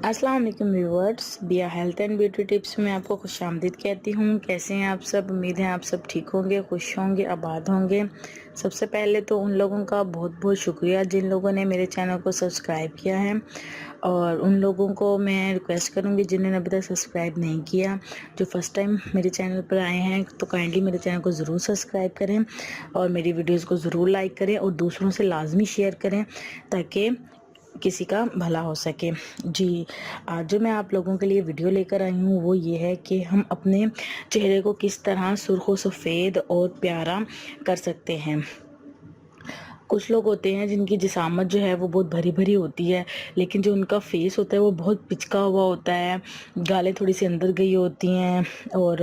अस्सलाम वालेकुम व्यूअर्स, बिया हेल्थ एंड ब्यूटी टिप्स में आपको खुशामदीद कहती हूँ। कैसे हैं आप सब? उम्मीद है आप सब ठीक होंगे, खुश होंगे, आबाद होंगे। सबसे पहले तो उन लोगों का बहुत बहुत शुक्रिया जिन लोगों ने मेरे चैनल को सब्सक्राइब किया है, और उन लोगों को मैं रिक्वेस्ट करूँगी जिन्होंने अभी तक सब्सक्राइब नहीं किया, जो फर्स्ट टाइम मेरे चैनल पर आए हैं, तो काइंडली मेरे चैनल को ज़रूर सब्सक्राइब करें और मेरी वीडियोज़ को ज़रूर लाइक करें और दूसरों से लाजमी शेयर करें ताकि किसी का भला हो सके। जी, आज जो मैं आप लोगों के लिए वीडियो लेकर आई हूँ वो ये है कि हम अपने चेहरे को किस तरह सुर्ख सफ़ेद और प्यारा कर सकते हैं। कुछ लोग होते हैं जिनकी जिसामत जो है वो बहुत भरी भरी होती है, लेकिन जो उनका फेस होता है वो बहुत पिचका हुआ होता है, गालें थोड़ी सी अंदर गई होती हैं और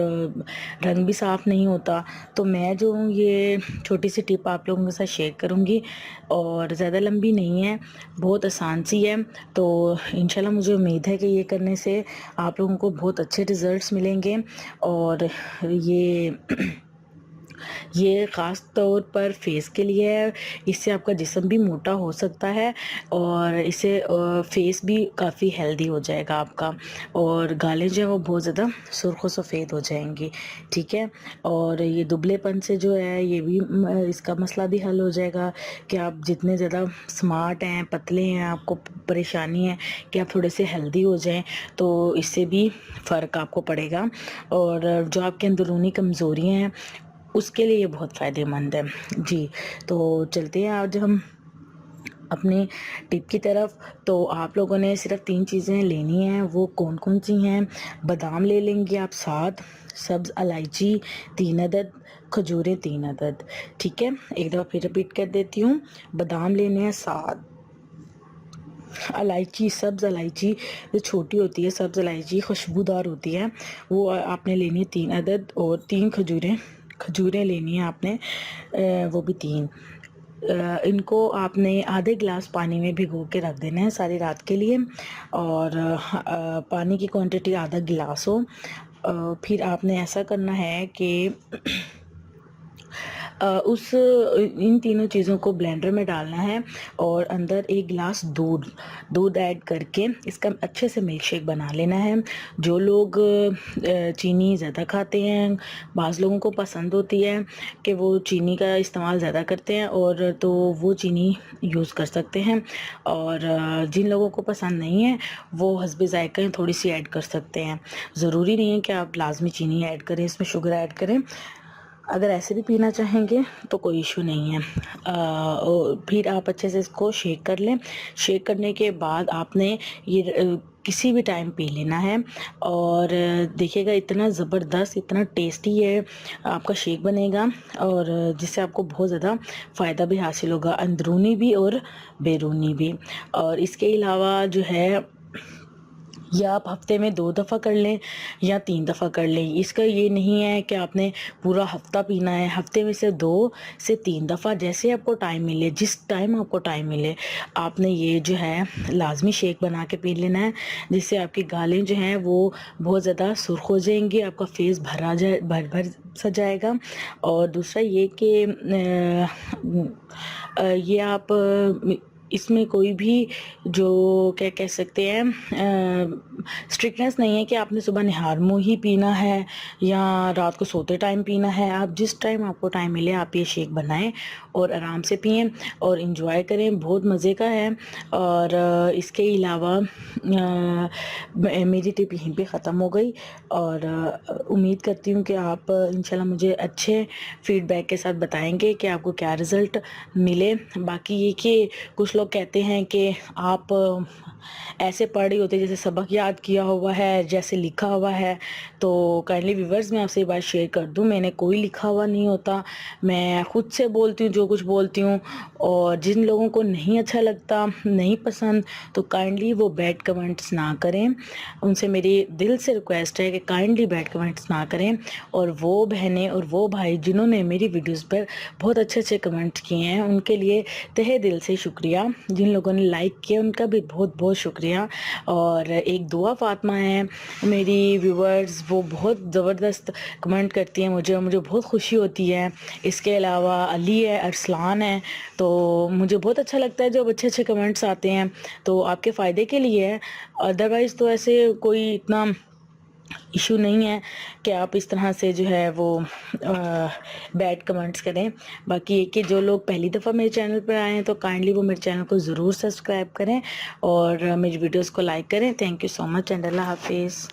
रंग भी साफ़ नहीं होता। तो मैं जो हूँ ये छोटी सी टिप आप लोगों के साथ शेयर करूँगी और ज़्यादा लंबी नहीं है, बहुत आसान सी है। तो इंशाल्लाह मुझे उम्मीद है कि ये करने से आप लोगों को बहुत अच्छे रिज़ल्ट्स मिलेंगे। और ये ख़ास तौर पर फेस के लिए है। इससे आपका जिस्म भी मोटा हो सकता है और इससे फेस भी काफ़ी हेल्दी हो जाएगा आपका, और गालें जो है वो बहुत ज़्यादा सुर्ख और सफ़ेद हो जाएंगी। ठीक है, और ये दुबलेपन से जो है ये भी इसका मसला भी हल हो जाएगा कि आप जितने ज़्यादा स्मार्ट हैं, पतले हैं, आपको परेशानी है कि आप थोड़े से हेल्दी हो जाएं, तो इससे भी फ़र्क आपको पड़ेगा। और जो आपके अंदरूनी कमज़ोरियाँ हैं उसके लिए ये बहुत फ़ायदेमंद है। जी, तो चलते हैं आज हम अपनी टिप की तरफ। तो आप लोगों ने सिर्फ 3 चीज़ें लेनी हैं, वो कौन कौन सी हैं? बादाम ले लेंगे आप 7, सब्ज़ इलायची 3 अदद, खजूरें 3 अदद। ठीक है, एक दफ़ा फिर रिपीट कर देती हूँ। बादाम लेने हैं 7, इलायची, सब्ज़ इलायची जो छोटी होती है, सब्ज़ इलायची खुशबूदार होती है, वो आपने लेनी है 3 अदद, और 3 खजूरें लेनी है आपने, वो भी 3। इनको आपने आधे गिलास पानी में भिगो के रख देना है सारी रात के लिए, और पानी की क्वांटिटी आधा गिलास हो। फिर आपने ऐसा करना है कि इन तीनों चीज़ों को ब्लेंडर में डालना है और अंदर 1 गिलास दूध ऐड करके इसका अच्छे से मिल्क शेक बना लेना है। जो लोग चीनी ज़्यादा खाते हैं, बाज़ लोगों को पसंद होती है कि वो चीनी का इस्तेमाल ज़्यादा करते हैं, और तो वो चीनी यूज़ कर सकते हैं, और जिन लोगों को पसंद नहीं है वो हस्बे ज़ायक़ा थोड़ी सी ऐड कर सकते हैं। ज़रूरी नहीं है कि आप लाजमी चीनी ऐड करें, इसमें शुगर ऐड करें। अगर ऐसे भी पीना चाहेंगे तो कोई इशू नहीं है। फिर आप अच्छे से इसको शेक कर लें। शेक करने के बाद आपने ये किसी भी टाइम पी लेना है, और देखिएगा इतना ज़बरदस्त, इतना टेस्टी है आपका शेक बनेगा, और जिससे आपको बहुत ज़्यादा फ़ायदा भी हासिल होगा, अंदरूनी भी और बैरूनी भी। और इसके अलावा जो है, या आप हफ्ते में 2 दफ़ा कर लें या 3 दफ़ा कर लें। इसका ये नहीं है कि आपने पूरा हफ्ता पीना है, हफ्ते में से 2 से 3 दफ़ा, जैसे आपको टाइम मिले, जिस टाइम आपको टाइम मिले, आपने ये जो है लाजमी शेक बना के पी लेना है, जिससे आपकी गालें जो हैं वो बहुत ज़्यादा सुर्ख हो जाएंगी, आपका फेस भर सा जाएगा। और दूसरा ये कि ये आप इसमें कोई भी जो क्या कह सकते हैं स्ट्रिक्टनेस नहीं है कि आपने सुबह निहार मुँह ही पीना है या रात को सोते टाइम पीना है। आप जिस टाइम आपको टाइम मिले आप ये शेक बनाएं और आराम से पिएं और इन्जॉय करें, बहुत मज़े का है। और इसके अलावा मेरी टिप यहीं पे ख़त्म हो गई, और उम्मीद करती हूँ कि आप इंशाल्लाह मुझे अच्छे फीडबैक के साथ बताएंगे कि आपको क्या रिज़ल्ट मिले। बाकी ये कि कुछ लोग कहते हैं कि आप ऐसे पढ़ रही होते जैसे सबक याद किया हुआ है, जैसे लिखा हुआ है। तो काइंडली व्यूवर्स, मैं आपसे ये बात शेयर कर दूं, मैंने कोई लिखा हुआ नहीं होता, मैं खुद से बोलती हूँ जो कुछ बोलती हूँ। और जिन लोगों को नहीं अच्छा लगता, नहीं पसंद, तो काइंडली वो बैड कमेंट्स ना करें। उनसे मेरी दिल से रिक्वेस्ट है कि काइंडली बैड कमेंट्स ना करें। और वो बहनें और वो भाई जिन्होंने मेरी वीडियोज़ पर बहुत अच्छे अच्छे कमेंट्स किए हैं, उनके लिए तहे दिल से शुक्रिया। जिन लोगों ने लाइक किया उनका भी बहुत बहुत शुक्रिया। और एक दुआ फातिमा है मेरी व्यूवर्स, वो बहुत ज़बरदस्त कमेंट करती हैं मुझे और मुझे बहुत खुशी होती है। इसके अलावा अली है, अरसलान है, तो मुझे बहुत अच्छा लगता है जब अच्छे अच्छे कमेंट्स आते हैं, तो आपके फ़ायदे के लिए है। अदरवाइज़ तो ऐसे कोई इतना इशू नहीं है कि आप इस तरह से जो है वो बैड कमेंट्स करें। बाकी ये कि जो लोग पहली दफ़ा मेरे चैनल पर आए हैं तो काइंडली वो मेरे चैनल को ज़रूर सब्सक्राइब करें और मेरी वीडियोस को लाइक करें। Thank you so much and अल्लाह हाफिज़।